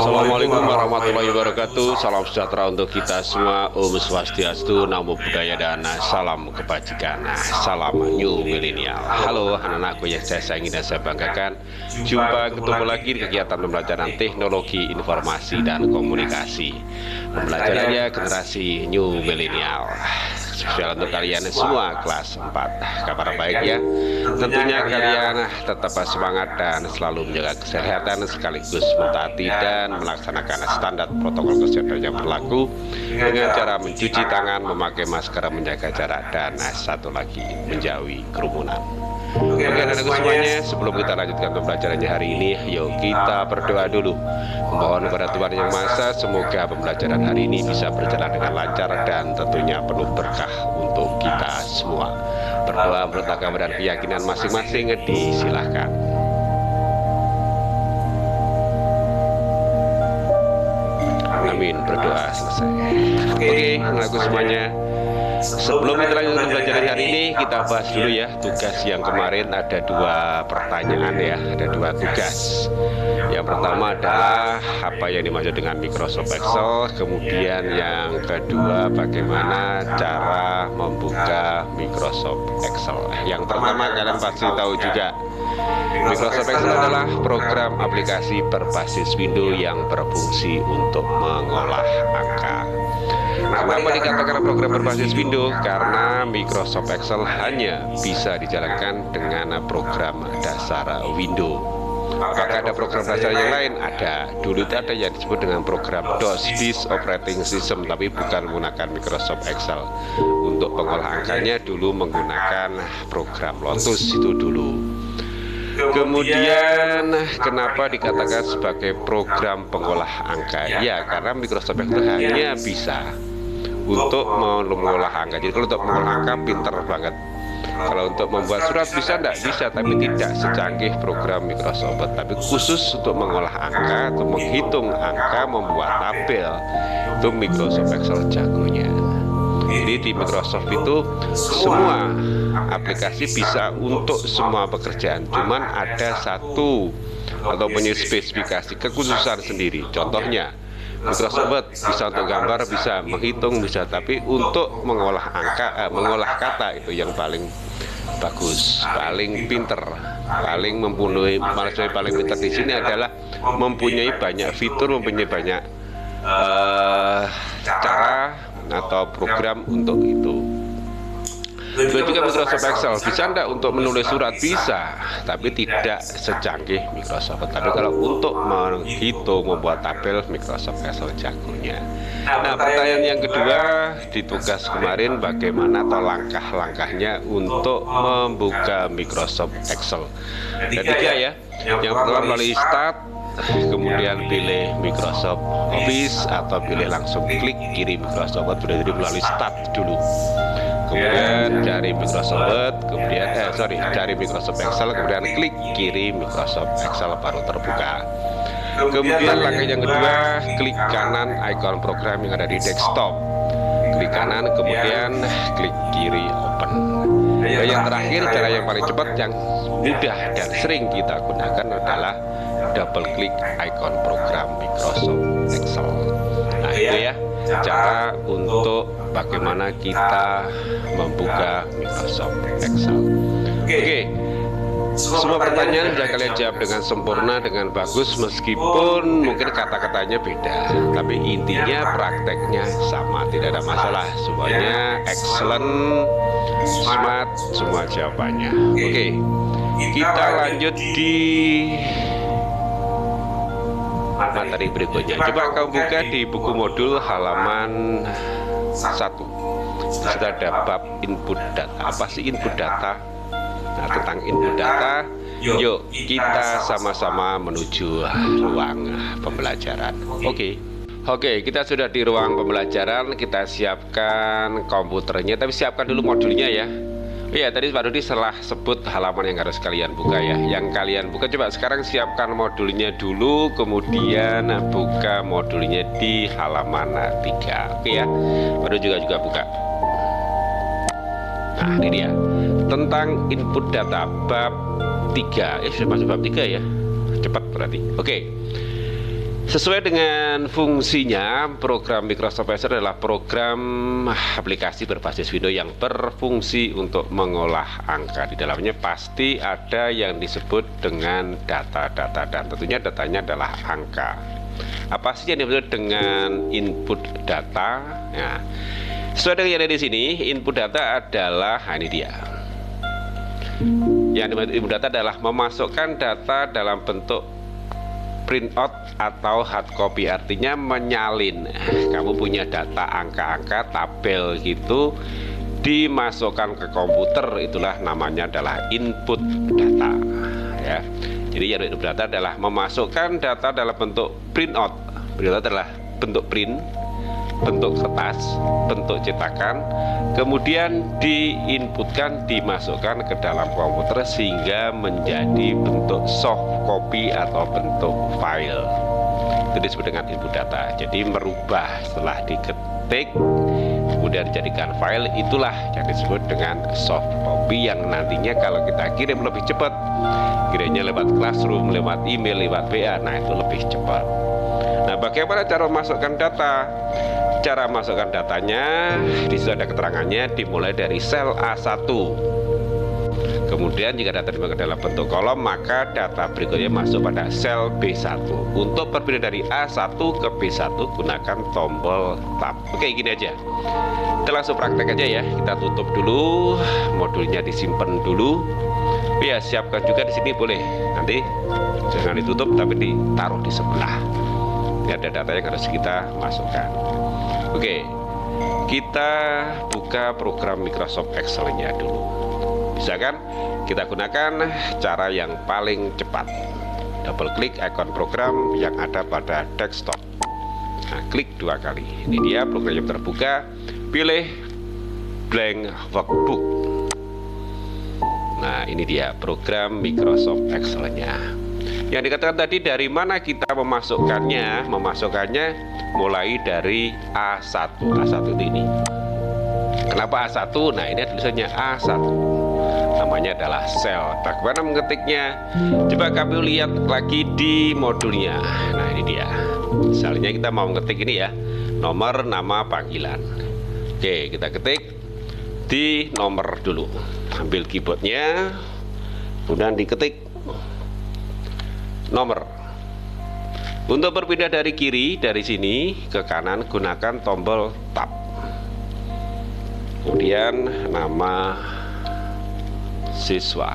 Assalamualaikum warahmatullahi wabarakatuh. Salam sejahtera untuk kita semua. Om Swastiastu, Namo Buddhaya, dan salam kebajikan. Salam New Millennial. Halo anak-anakku yang saya sayangi dan saya banggakan. Ketemu lagi di kegiatan pembelajaran teknologi informasi dan komunikasi. Pembelajarannya generasi New Millennial. Spesial untuk kalian semua kelas 4. Kabar baik ya. Tentunya kalian tetap semangat dan selalu menjaga kesehatan sekaligus mentaati dan melaksanakan standar protokol kesehatan yang berlaku dengan cara mencuci tangan, memakai masker, menjaga jarak, dan satu lagi menjauhi kerumunan. Oke anak-anakku semuanya, sebelum kita lanjutkan pembelajarannya hari ini, yuk kita berdoa dulu. Mohon kepada Tuhan Yang Maha Esa, semoga pembelajaran hari ini bisa berjalan dengan lancar dan tentunya penuh berkah untuk kita semua. Berdoa menurut agama dan keyakinan masing-masing, disilahkan. Amin, berdoa selesai. Oke anak-anakku semuanya, sebelum kita lanjut pembelajaran hari ini, kita bahas dulu ya tugas yang kemarin. Ada 2 pertanyaan ya, ada 2 tugas. Yang pertama adalah apa yang dimaksud dengan Microsoft Excel. Kemudian yang kedua, bagaimana cara membuka Microsoft Excel. Yang pertama kalian pasti tahu juga, Microsoft Excel adalah program aplikasi berbasis Windows yang berfungsi untuk mengolah angka. Kenapa dikatakan program berbasis Windows? Karena Microsoft Excel hanya bisa dijalankan dengan program dasar Windows. Apakah ada program dasar yang lain? Ada. Dulu itu ada yang disebut dengan program DOS, Disk Operating System, tapi bukan menggunakan Microsoft Excel. Untuk pengolah angkanya dulu menggunakan program Lotus itu dulu. Kemudian kenapa dikatakan sebagai program pengolah angka? Ya, karena Microsoft Excel hanya bisa untuk mengolah angka. Jadi kalau untuk mengolah angka pinter banget. Kalau untuk membuat surat bisa enggak? Bisa, tapi tidak secanggih program Microsoft. Tapi khusus untuk mengolah angka, untuk menghitung angka, membuat tabel, itu Microsoft Excel jagonya. Jadi di Microsoft itu semua aplikasi bisa untuk semua pekerjaan. Cuman ada satu atau punya spesifikasi kekhususan sendiri. Contohnya Microsoft Word bisa untuk gambar, bisa menghitung, bisa, tapi untuk mengolah angka, mengolah kata itu yang paling bagus, paling pinter, paling mempunyai, maksudnya paling pinter di sini adalah mempunyai banyak fitur, mempunyai banyak cara atau program untuk itu. Juga Microsoft Excel bisa enggak untuk menulis surat? Bisa, tapi tidak secanggih Microsoft. Tapi kalau untuk menghitung, membuat tabel, Microsoft Excel jagonya. Nah, pertanyaan yang kedua di tugas kemarin, bagaimana atau langkah-langkahnya untuk membuka Microsoft Excel. Ada 3 ya. Yang pertama melalui Start, kemudian pilih Microsoft Office, atau pilih langsung klik kiri Microsoft Word. Jadi melalui Start dulu, kemudian cari Microsoft Word, kemudian cari Microsoft Excel, kemudian klik kiri Microsoft Excel, baru terbuka. Kemudian langkah yang kedua, klik kanan icon program yang ada di desktop, klik kanan, kemudian klik kiri open. Dan yang terakhir, cara yang paling cepat, yang mudah dan sering kita gunakan adalah double klik icon program Microsoft Excel. Nah itu ya cara untuk bagaimana kita membuka Microsoft Excel. Oke, semua pertanyaan yang kalian jawab dengan sempurna, dengan bagus, meskipun mungkin kata-katanya beda, tapi intinya prakteknya sama, tidak ada masalah. Semuanya excellent, smart, semua jawabannya. Oke, kita lanjut di materi berikutnya. Coba kamu buka di buku modul halaman 1. Di situ ada bab input data. Apa sih input data? Nah, tentang input data, yuk kita sama-sama menuju ruang pembelajaran. Oke, kita sudah di ruang pembelajaran. Kita siapkan komputernya, tapi siapkan dulu modulnya ya. Iya, tadi Pak Dodi setelah sebut halaman yang harus kalian buka ya. Yang kalian buka, coba sekarang siapkan modulnya dulu, kemudian buka modulnya di halaman 3. Oke ya, Pak Dodi juga buka. Nah ini dia, tentang input data bab 3. Sudah masuk bab 3 ya, cepat berarti. Oke, Sesuai dengan fungsinya, program Microsoft Excel adalah program aplikasi berbasis Windows yang berfungsi untuk mengolah angka. Di dalamnya pasti ada yang disebut dengan data-data, dan tentunya datanya adalah angka. Apa sih yang disebut dengan input data? Nah, sesuai dengan yang ada di sini, input data adalah, nah ini dia. Yang dimaksud input data adalah memasukkan data dalam bentuk printout atau hard copy, artinya menyalin. Kamu punya data angka-angka tabel gitu, dimasukkan ke komputer, itulah namanya adalah input data ya. Jadi yang input data adalah memasukkan data dalam bentuk printout. Printout adalah bentuk print, bentuk kertas, bentuk cetakan, kemudian diinputkan, dimasukkan ke dalam komputer sehingga menjadi bentuk soft copy atau bentuk file. Itu disebut dengan input data. Jadi merubah setelah diketik kemudian dijadikan file, itulah yang disebut dengan soft copy, yang nantinya kalau kita kirim lebih cepat, kirimnya lewat classroom, lewat email, lewat WA, nah itu lebih cepat. Nah, bagaimana cara memasukkan data? Cara masukkan datanya, di situ ada keterangannya, dimulai dari sel A1. Kemudian jika data dimasukkan dalam bentuk kolom, maka data berikutnya masuk pada sel B1. Untuk perpindahan dari A1 ke B1 gunakan tombol tab. Oke, gini aja. Kita langsung praktek aja ya. Kita tutup dulu, modulnya disimpan dulu. Ya, siapkan juga di sini boleh. Nanti jangan ditutup tapi ditaruh di sebelah. Ini ada data yang harus kita masukkan. Oke, kita buka program Microsoft Excel-nya dulu. Bisa kan? Kita gunakan cara yang paling cepat. Double klik ikon program yang ada pada desktop. Nah, klik 2 kali. Ini dia program yang terbuka. Pilih blank workbook. Nah, ini dia program Microsoft Excel-nya. Yang dikatakan tadi, dari mana kita memasukkannya? Memasukkannya mulai dari A1. A1 ini. Kenapa A1? Nah, ini tulisannya A1. Namanya adalah sel. Bagaimana mengetiknya? Coba kami lihat lagi di modulnya. Nah, ini dia. Misalnya kita mau mengetik ini ya, nomor nama panggilan. Oke, kita ketik di nomor dulu. Ambil keyboardnya, kemudian diketik nomor. Untuk berpindah dari kiri, dari sini ke kanan, gunakan tombol tab. Kemudian nama siswa,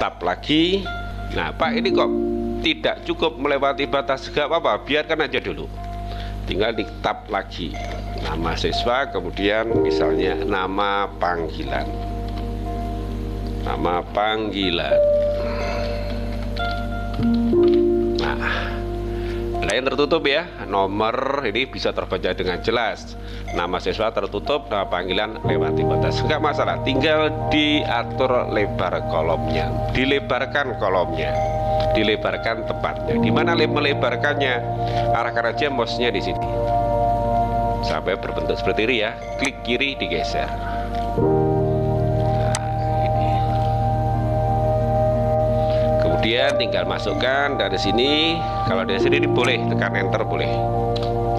tab lagi. Nah, Pak, ini kok tidak cukup melewati batas, gak apa-apa, biarkan aja dulu. Tinggal di tab lagi, nama siswa, kemudian misalnya nama panggilan. Nama panggilan. Lain tertutup ya, nomor ini bisa terbaca dengan jelas, nama siswa tertutup, nama panggilan lewati batas, enggak masalah, tinggal diatur lebar kolomnya, dilebarkan kolomnya, dilebarkan tempatnya. Di mana melebarkannya? Arahkan aja mouse-nya di sini sampai berbentuk seperti ini ya, klik kiri digeser. Kemudian tinggal masukkan dari sini. Kalau dari sini boleh tekan enter, boleh.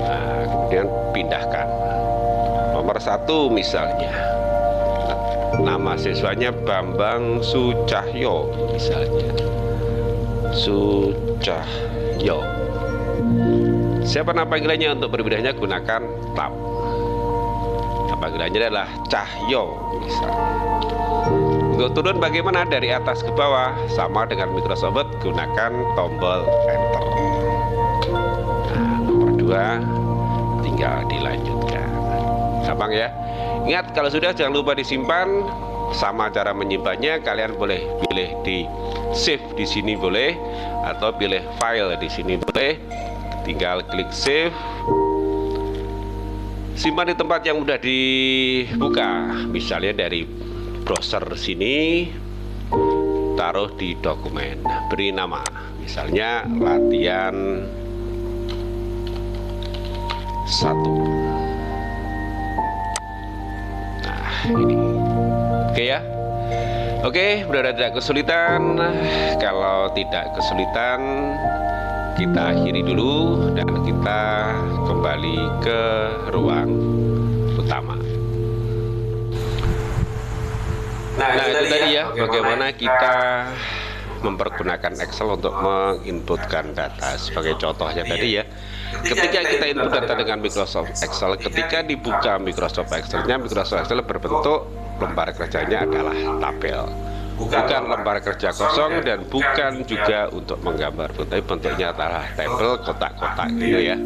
Nah, kemudian pindahkan nomor 1 misalnya. Nama siswanya Bambang Sucahyo misalnya. Sucahyo. Siapa nama panggilannya? Untuk berbedanya gunakan tab. Nama panggilannya adalah Cahyo misalnya. Untuk turun bagaimana? Dari atas ke bawah, sama dengan Microsoft Word, gunakan tombol enter. Nah, nomor 2 tinggal dilanjutkan. Gampang ya. Ingat, kalau sudah jangan lupa disimpan. Sama cara menyimpannya, kalian boleh pilih di save di sini boleh, atau pilih file di sini boleh. Tinggal klik save. Simpan di tempat yang mudah dibuka, misalnya dari browser sini, taruh di dokumen, beri nama, misalnya latihan 1. Nah, ini oke ya. Oke, mudah-mudahan tidak kesulitan. Kalau tidak kesulitan, kita akhiri dulu dan kita kembali ke ruang utama. Nah, itu tadi ya, bagaimana kita mempergunakan Excel untuk menginputkan data. Sebagai contohnya tadi ya, ketika kita input data dengan Microsoft Excel, ketika dibuka Microsoft Excel-nya, Microsoft Excel berbentuk lembar kerjanya adalah tabel, bukan lembar kerja kosong dan bukan juga untuk menggambar, tapi bentuknya adalah tabel kotak-kotak gitu ya.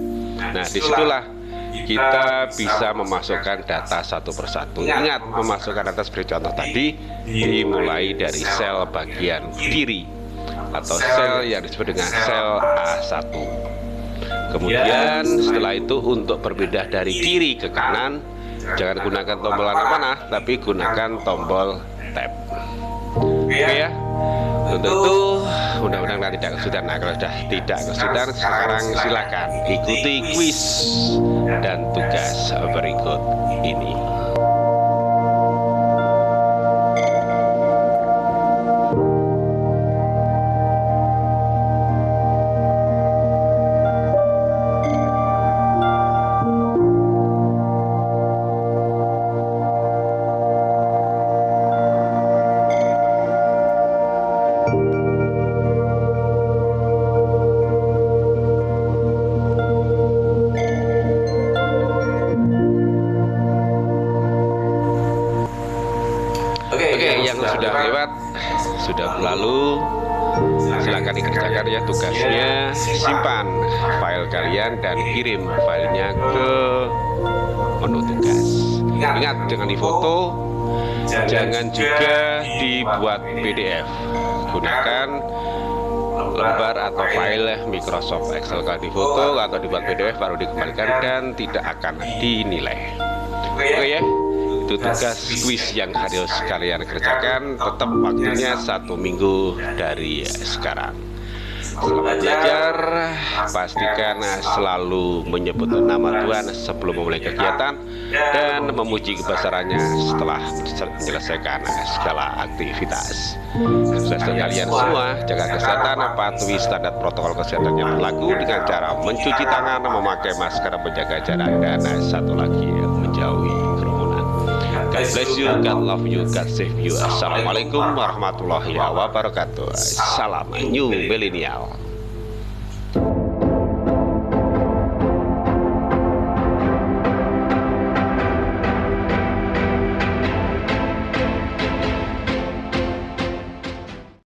Nah, disitulah kita bisa memasukkan data satu persatu. Ingat, memasukkan data seperti contoh tadi dimulai dari sel bagian kiri atau sel yang disebut dengan sel A1. Kemudian setelah itu untuk berpindah dari kiri ke kanan, jangan gunakan tombol panah, tapi gunakan tombol tab. Oke ya. Untuk itu mudah-mudahan tidak kesulitan. Nah, kalau sudah tidak kesulitan, sekarang silakan ikuti kuis dan tugas berikut ini. Sudah lewat, sudah berlalu, silakan dikerjakan ya tugasnya. Simpan file kalian dan kirim filenya ke menu tugas. Ingat, jangan difoto, jangan juga dibuat PDF. Gunakan lembar atau file Microsoft Excel. Kalau difoto atau dibuat PDF baru dikembalikan dan tidak akan dinilai. Oke ya, itu tugas kuis yang harus kalian kerjakan. Tetap waktunya 1 minggu dari sekarang. Selamat belajar. Pastikan selalu menyebut nama Tuhan sebelum memulai kegiatan dan memuji kebesarannya setelah menyelesaikan segala aktivitas. Sukses kalian semua. Jaga kesehatan, patuhi standar protokol kesehatan yang berlaku dengan cara mencuci tangan, memakai masker, menjaga jarak, dan satu lagi menjauhi kerumunan. God bless you, God love you, God save you. Assalamualaikum warahmatullahi wabarakatuh. Salam New Millennial.